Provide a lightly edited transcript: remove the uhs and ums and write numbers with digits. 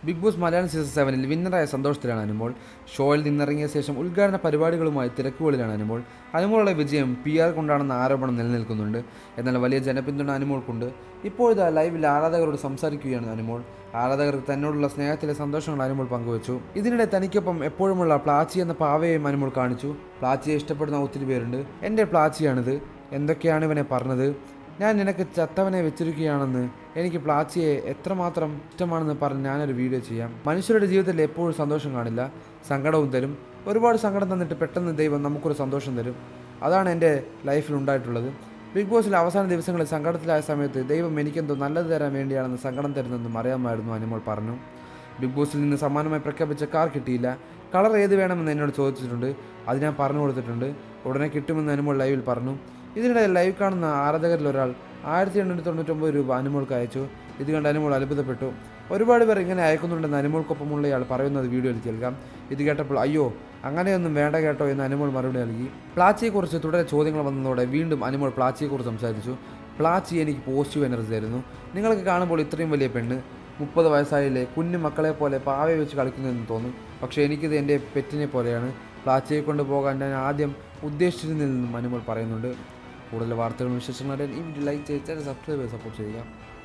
Big boss Malayalam season 7-ൽ വിന്നറായ സന്തോഷത്തിലാണ് അനുമോൾ. ഷോയിൽ നിന്നിറങ്ങിയ ശേഷം ഉദ്ഘാടന പരിപാടികളുമായി തിരക്കുകളിലാണ് അനുമോൾ. അനുമോളുടെ വിജയം PR കൊണ്ടാണെന്ന ആരോപണം നിലനിൽക്കുന്നുണ്ട്. എന്നാൽ വലിയ ജനപിന്തുണ അനുമോൾക്കുണ്ട്. ഇപ്പോഴിതാ ലൈവിൽ ആരാധകരോട് സംസാരിക്കുകയാണ് അനുമോൾ. ആരാധകർക്ക് തന്നോടുള്ള സ്നേഹത്തിലെ സന്തോഷങ്ങൾ അനുമോൾ പങ്കുവച്ചു. ഇതിനിടെ തനിക്കൊപ്പം എപ്പോഴുമുള്ള പ്ലാച്ചി എന്ന പാവയെയും അനുമോൾ കാണിച്ചു. പ്ലാച്ചിയെ ഇഷ്ടപ്പെടുന്ന ഒത്തിരി പേരുണ്ട്. എൻ്റെ പ്ലാച്ചിയാണിത്. എന്തൊക്കെയാണ് ഇവനെ പറഞ്ഞത്? ഞാൻ നിനക്ക് ചത്തവനെ വെച്ചിരിക്കുകയാണെന്ന്. എനിക്ക് പ്ലാച്ചിയെ എത്രമാത്രം ഇഷ്ടമാണെന്ന് പറഞ്ഞ് ഞാനൊരു വീഡിയോ ചെയ്യാം. മനുഷ്യരുടെ ജീവിതത്തിൽ എപ്പോഴും സന്തോഷം കാണില്ല, സങ്കടവും തരും. ഒരുപാട് സങ്കടം തന്നിട്ട് പെട്ടെന്ന് ദൈവം നമുക്കൊരു സന്തോഷം തരും. അതാണ് എൻ്റെ ലൈഫിൽ ഉണ്ടായിട്ടുള്ളത്. ബിഗ് ബോസിലെ അവസാന ദിവസങ്ങളിൽ സങ്കടത്തിലായ സമയത്ത് ദൈവം എനിക്കെന്തോ നല്ലത് തരാൻ വേണ്ടിയാണെന്ന് സങ്കടം തരുന്നതെന്നും അറിയാമായിരുന്നു അനുമോൾ പറഞ്ഞു. ബിഗ് ബോസിൽ നിന്ന് സമ്മാനമായി പ്രഖ്യാപിച്ച കാർ കിട്ടിയില്ല. കളർ ഏത് വേണമെന്ന് എന്നോട് ചോദിച്ചിട്ടുണ്ട്. അത് ഞാൻ പറഞ്ഞു കൊടുത്തിട്ടുണ്ട്. ഉടനെ കിട്ടുമെന്ന് അനുമോൾ ലൈവിൽ പറഞ്ഞു. ഇതിനിടെ ലൈവ് കാണുന്ന ആരാധകരിൽ ഒരാൾ 1899 രൂപ അനുമോൾക്ക് അയച്ചു. ഇത് കണ്ട് അനുമോൾ അത്ഭുതപ്പെട്ടു. ഒരുപാട് പേർ ഇങ്ങനെ അയക്കുന്നുണ്ടെന്ന് അനുമോൾക്കൊപ്പമുള്ളയാൾ പറയുന്നത് വീഡിയോയിൽ കേൾക്കാം. ഇത് കേട്ടപ്പോൾ അയ്യോ അങ്ങനെയൊന്നും വേണ്ട കേട്ടോ എന്ന് അനുമോൾ മറുപടി നൽകി. പ്ലാച്ചിയെക്കുറിച്ച് തുടരെ ചോദ്യങ്ങൾ വന്നതോടെ വീണ്ടും അനുമോൾ പ്ലാച്ചിയെക്കുറിച്ച് സംസാരിച്ചു. പ്ലാച്ചി എനിക്ക് പോസിറ്റീവ് എനർജി തരുന്നു. നിങ്ങൾക്ക് കാണുമ്പോൾ ഇത്രയും വലിയ പെണ്ണ് 30 വയസ്സായില്ലേ, കുഞ്ഞു മക്കളെ പോലെ പാവയെ വെച്ച് കളിക്കുന്നതെന്ന് തോന്നും. പക്ഷേ എനിക്കിത് എൻ്റെ പെറ്റിനെ പോലെയാണ്. പ്ലാച്ചിയെ കൊണ്ടുപോകാൻ ഞാൻ ആദ്യം ഉദ്ദേശിച്ചിരുന്നില്ലെന്നും അനുമോൾ പറയുന്നുണ്ട്. കൂടുതൽ വാർത്തകളും വിശേഷങ്ങളും ഈ വീഡിയോ ലൈക്ക് ചെയ്ത് സബ്സ്ക്രൈബ് ചെയ്ത് സപ്പോർട്ട് ചെയ്യുക.